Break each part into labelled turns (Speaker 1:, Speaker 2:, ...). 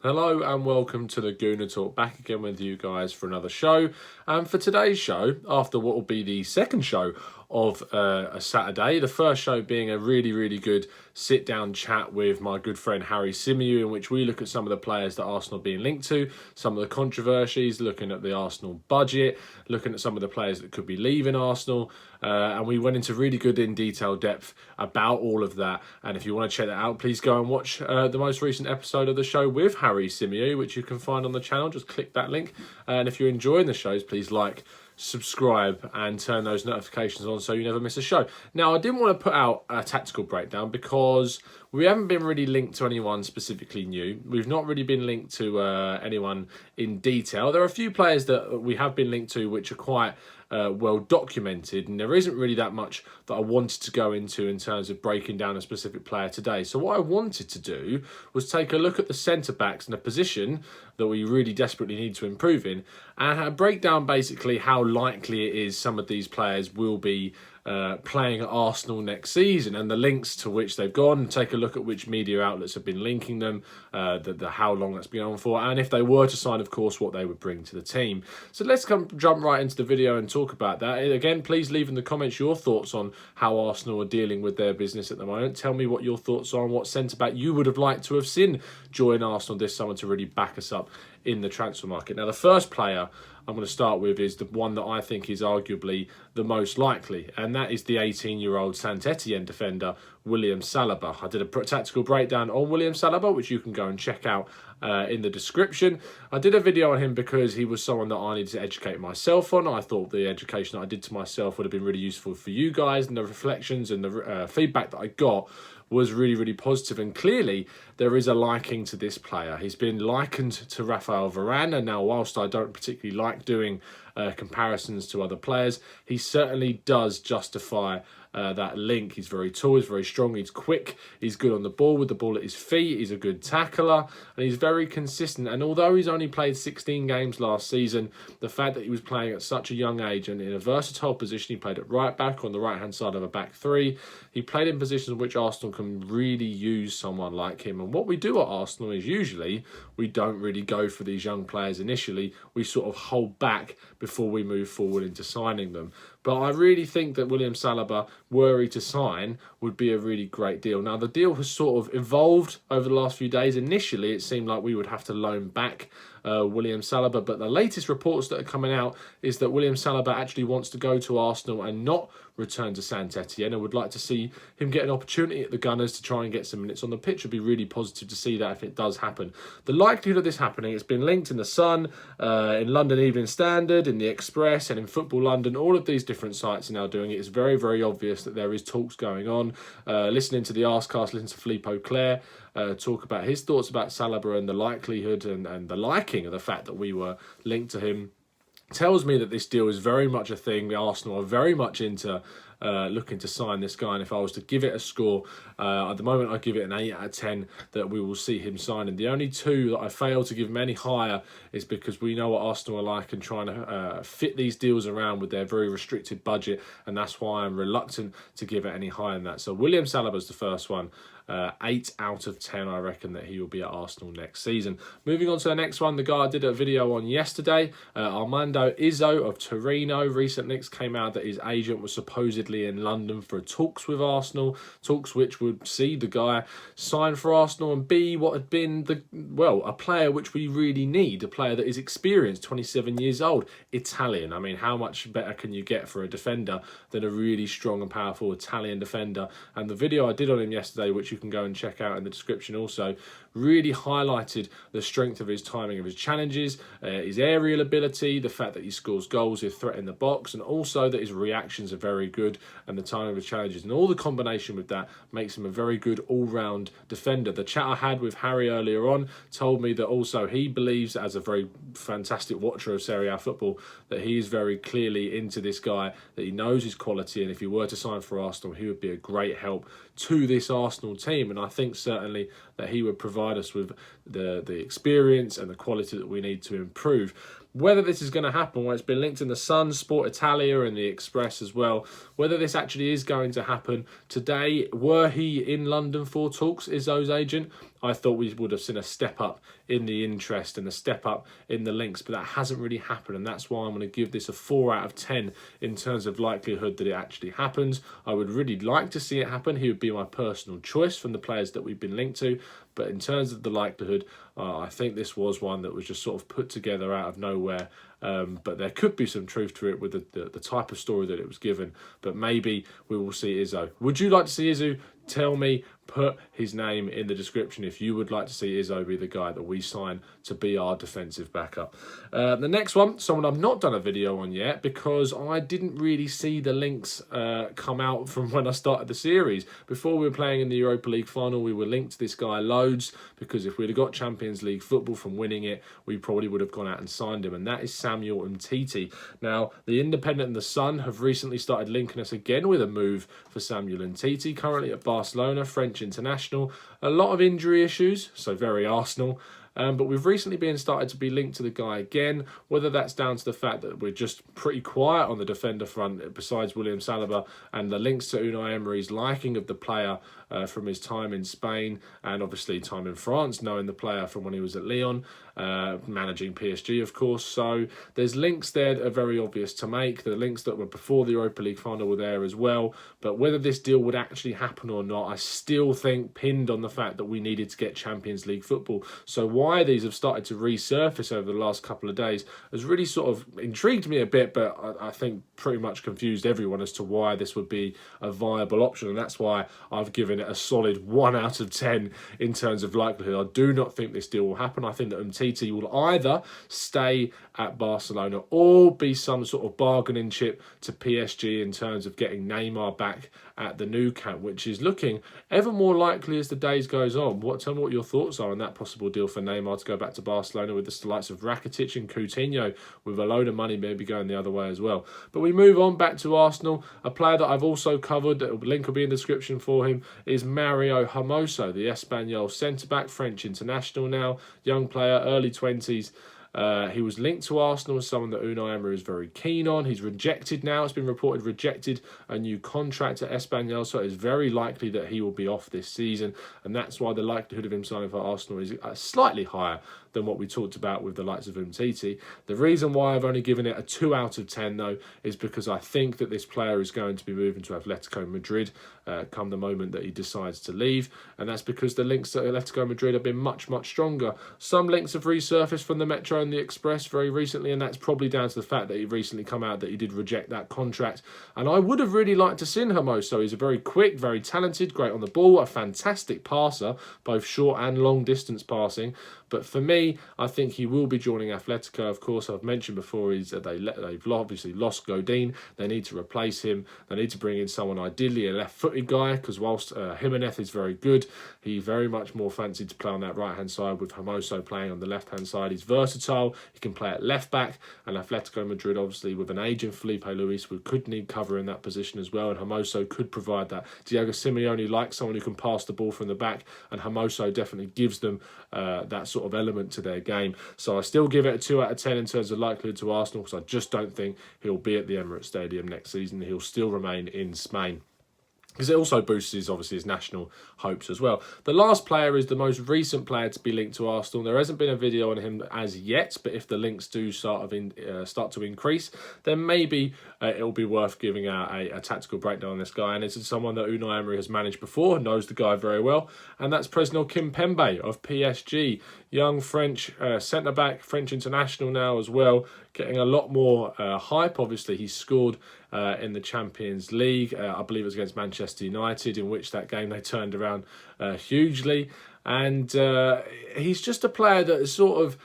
Speaker 1: Hello and welcome to the Gooner Talk, back again with you guys for another show. And for today's show, after what will be the second show of a Saturday, the first show being a really good sit-down chat with my good friend Harry Symeou, in which we look at some of the players that Arsenal are being linked to, some of the controversies, looking at the Arsenal budget, looking at some of the players that could be leaving Arsenal, and we went into really good in detail depth about all of that. And if you want to check that out, please go and watch the most recent episode of the show with Harry Symeou, which you can find on the channel. Just click that link. And if you're enjoying the shows, please like, subscribe and turn those notifications on so you never miss a show. Now, I didn't want to put out a tactical breakdown because we haven't been really linked to anyone specifically new. We've not really been linked to anyone in detail. There are a few players that we have been linked to which are quite well documented, and there isn't really that much that I wanted to go into in terms of breaking down a specific player today. So what I wanted to do was take a look at the centre backs and a position that we really desperately need to improve in, and break down basically how likely it is some of these players will be playing at Arsenal next season, and the links to which they've gone, and take a look at which media outlets have been linking them, how long that's been on for, and if they were to sign, of course, what they would bring to the team. So let's jump right into the video and talk about that. Again, please leave in the comments your thoughts on how Arsenal are dealing with their business at the moment. Tell me what your thoughts are on what centre-back you would have liked to have seen join Arsenal this summer to really back us up in the transfer market. Now, the first player I'm going to start with is the one that I think is arguably the most likely, and that is the 18-year-old Saint-Etienne defender, William Saliba. I did a tactical breakdown on William Saliba, which you can go and check out in the description. I did a video on him because he was someone that I needed to educate myself on. I thought the education that I did to myself would have been really useful for you guys, and the reflections and the feedback that I got was really positive, and clearly there is a liking to this player. He's been likened to Raphael Varane, and now whilst I don't particularly like doing comparisons to other players, he certainly does justify that link. He's very tall, he's very strong, he's quick, he's good on the ball with the ball at his feet, he's a good tackler, and he's very consistent. And although he's only played 16 games last season, the fact that he was playing at such a young age and in a versatile position, he played at right back on the right hand side of a back three, he played in positions in which Arsenal can really use someone like him. And what we do at Arsenal is usually we don't really go for these young players initially. We sort of hold back before we move forward into signing them. But I really think that William Saliba, were he to sign, would be a really great deal. Now, the deal has sort of evolved over the last few days. Initially, it seemed like we would have to loan back William Saliba, but the latest reports that are coming out is that William Saliba actually wants to go to Arsenal and not return to Saint-Etienne, and would like to see him get an opportunity at the Gunners to try and get some minutes on the pitch. Would be really positive to see that if it does happen. The likelihood of this happening, it's been linked in The Sun, in London Evening Standard, in The Express, and in Football London. All of these different sites are now doing it. It's very obvious that there is talks going on. Listening to the Arsecast, listen to Philippe Auclair talk about his thoughts about Saliba and the likelihood and the liking of the fact that we were linked to him, tells me that this deal is very much a thing. The Arsenal are very much into looking to sign this guy, and if I was to give it a score, at the moment I give it an 8 out of 10 that we will see him signing. The only two that I fail to give him any higher is because we know what Arsenal are like and trying to fit these deals around with their very restricted budget, and that's why I'm reluctant to give it any higher than that. So William Saliba's the first one. 8 out of 10, I reckon that he will be at Arsenal next season. Moving on to the next one, the guy I did a video on yesterday, Armando Izzo of Torino. Recent links came out that his agent was supposedly in London for talks with Arsenal, talks which would see the guy sign for Arsenal and be what had been a player which we really need, a player that is experienced, 27 years old, Italian. I mean, how much better can you get for a defender than a really strong and powerful Italian defender? And the video I did on him yesterday, which you can go and check out in the description also, really highlighted the strength of his timing of his challenges, his aerial ability, the fact that he scores goals with threat in the box, and also that his reactions are very good and the timing of his challenges. And all the combination with that makes him a very good all-round defender. The chat I had with Harry earlier on told me that also he believes, as a very fantastic watcher of Serie A football, that he is very clearly into this guy, that he knows his quality, and if he were to sign for Arsenal, he would be a great help to this Arsenal team. And I think certainly that he would provide us with the experience and the quality that we need to improve. whether this is going to happen, where it's been linked in the Sun, Sport Italia and the Express as well, whether this actually is going to happen today. Were he in London for talks, Izzo's agent, I thought we would have seen a step up in the interest and a step up in the links, but that hasn't really happened, and that's why I'm going to give this a 4 out of 10 in terms of likelihood that it actually happens. I would really like to see it happen. He would be my personal choice from the players that we've been linked to, but in terms of the likelihood, I think this was one that was just sort of put together out of nowhere. But there could be some truth to it with the type of story that it was given. But maybe we will see Izzo. Would you like to see Izzo? Tell me, put his name in the description if you would like to see Izzo be the guy that we sign to be our defensive backup. The next one, someone I've not done a video on yet because I didn't really see the links come out from when I started the series. Before we were playing in the Europa League final, we were linked to this guy loads because if we'd have got Champions League football from winning it, we probably would have gone out and signed him, and that is Samuel Umtiti. Now, the Independent and the Sun have recently started linking us again with a move for Samuel Umtiti, currently at Barcelona, French international. A lot of injury issues, so very Arsenal. But we've recently been started to be linked to the guy again, whether that's down to the fact that we're just pretty quiet on the defender front besides William Saliba, and the links to Unai Emery's liking of the player from his time in Spain and obviously time in France, knowing the player from when he was at Lyon, managing PSG, of course. So there's links there that are very obvious to make. The links that were before the Europa League final were there as well. But whether this deal would actually happen or not, I still think pinned on the fact that we needed to get Champions League football. So why these have started to resurface over the last couple of days has really sort of intrigued me a bit, but I think pretty much confused everyone as to why this would be a viable option. And that's why I've given it a solid 1 out of 10 in terms of likelihood. I do not think this deal will happen. I think that Umtiti will either stay at Barcelona or be some sort of bargaining chip to PSG in terms of getting Neymar back at the Nou Camp, which is looking ever more likely as the days goes on. Tell me what your thoughts are on that possible deal for Neymar to go back to Barcelona, with the likes of Rakitic and Coutinho with a load of money maybe going the other way as well. But we move on back to Arsenal. A player that I've also covered, the link will be in the description for him, is Mario Hermoso, the Espanyol centre-back, French international now, young player, early 20s. He was linked to Arsenal as someone that Unai Emery is very keen on. He's rejected now. It's been reported rejected a new contract at Espanyol, so it is very likely that he will be off this season, and that's why the likelihood of him signing for Arsenal is slightly higher than what we talked about with the likes of Umtiti. The reason why I've only given it a 2 out of 10 though is because I think that this player is going to be moving to Atletico Madrid come the moment that he decides to leave, and that's because the links to Atletico Madrid have been much, much stronger. Some links have resurfaced from the Metro and the Express very recently, and that's probably down to the fact that he recently come out that he did reject that contract. And I would have really liked to see Hermoso. He's a very quick, very talented, great on the ball, a fantastic passer, both short and long distance passing. But for me, I think he will be joining Atletico. Of course, I've mentioned before they've obviously lost Godin. They need to replace him. They need to bring in someone, ideally a left-footed guy, because whilst Jimenez is very good, he very much more fancied to play on that right-hand side, with Hermoso playing on the left-hand side. He's versatile. He can play at left-back, and Atletico Madrid, obviously, with an aging Felipe Luis, could need cover in that position as well, and Hermoso could provide that. Diego Simeone likes someone who can pass the ball from the back, and Hermoso definitely gives them that sort of element to their game. So I still give it a 2 out of 10 in terms of likelihood to Arsenal, because I just don't think he'll be at the Emirates Stadium next season. He'll still remain in Spain, because it also boosts his national hopes as well. The last player is the most recent player to be linked to Arsenal. There hasn't been a video on him as yet, but if the links do start to increase, then maybe it'll be worth giving out a tactical breakdown on this guy. And this is someone that Unai Emery has managed before, knows the guy very well, and that's Presnel Kimpembe of PSG. Young French centre-back, French international now as well, getting a lot more hype. Obviously, he scored in the Champions League, I believe it was against Manchester United, in which that game they turned around hugely. And he's just a player that is sort of,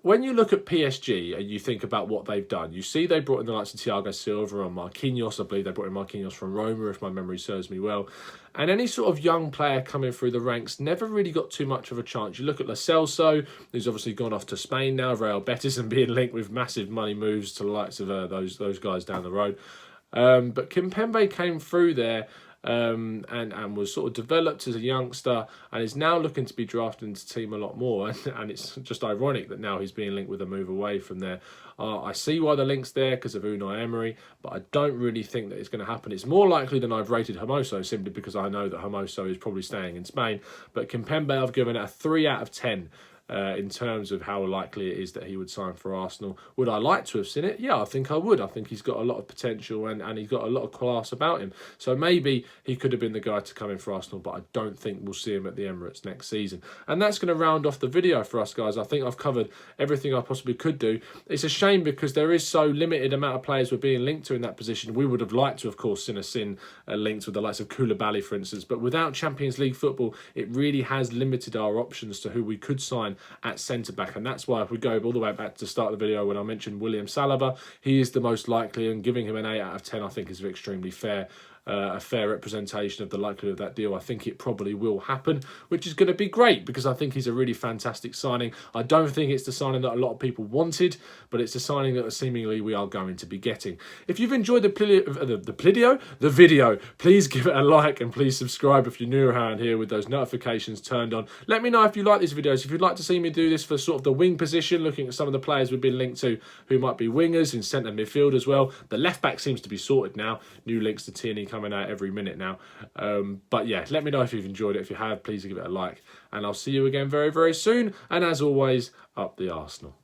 Speaker 1: when you look at PSG and you think about what they've done, you see they brought in the likes of Thiago Silva and Marquinhos. I believe they brought in Marquinhos from Roma, if my memory serves me well. And any sort of young player coming through the ranks never really got too much of a chance. You look at Lo Celso, who's obviously gone off to Spain now, Real Betis, and being linked with massive money moves to the likes of those guys down the road. But Kimpembe came through there and was sort of developed as a youngster and is now looking to be drafted into the team a lot more. And it's just ironic that now he's being linked with a move away from there. I see why the link's there because of Unai Emery, but I don't really think that it's going to happen. It's more likely than I've rated Hermoso, simply because I know that Hermoso is probably staying in Spain. But Kimpembe, I've given it a 3 out of 10. In terms of how likely it is that he would sign for Arsenal. Would I like to have seen it? Yeah, I think I would. I think he's got a lot of potential and he's got a lot of class about him. So maybe he could have been the guy to come in for Arsenal, but I don't think we'll see him at the Emirates next season. And that's going to round off the video for us, guys. I think I've covered everything I possibly could do. It's a shame because there is so limited amount of players we're being linked to in that position. We would have liked to, of course, seen us in linked with the likes of Koulibaly, for instance. But without Champions League football, it really has limited our options to who we could sign at centre-back, and that's why if we go all the way back to the start of the video when I mentioned William Saliba, he is the most likely, and giving him an 8 out of 10 I think is extremely fair. A fair representation of the likelihood of that deal. I think it probably will happen, which is going to be great because I think he's a really fantastic signing. I don't think it's the signing that a lot of people wanted, but it's a signing that seemingly we are going to be getting. If you've enjoyed the video, please give it a like and please subscribe if you're new around here with those notifications turned on. Let me know if you like these videos. If you'd like to see me do this for sort of the wing position, looking at some of the players we've been linked to who might be wingers in centre midfield as well. The left back seems to be sorted now. New links to Tierney coming out every minute now. But yeah, let me know if you've enjoyed it. If you have, please give it a like. And I'll see you again very, very soon. And as always, up the Arsenal.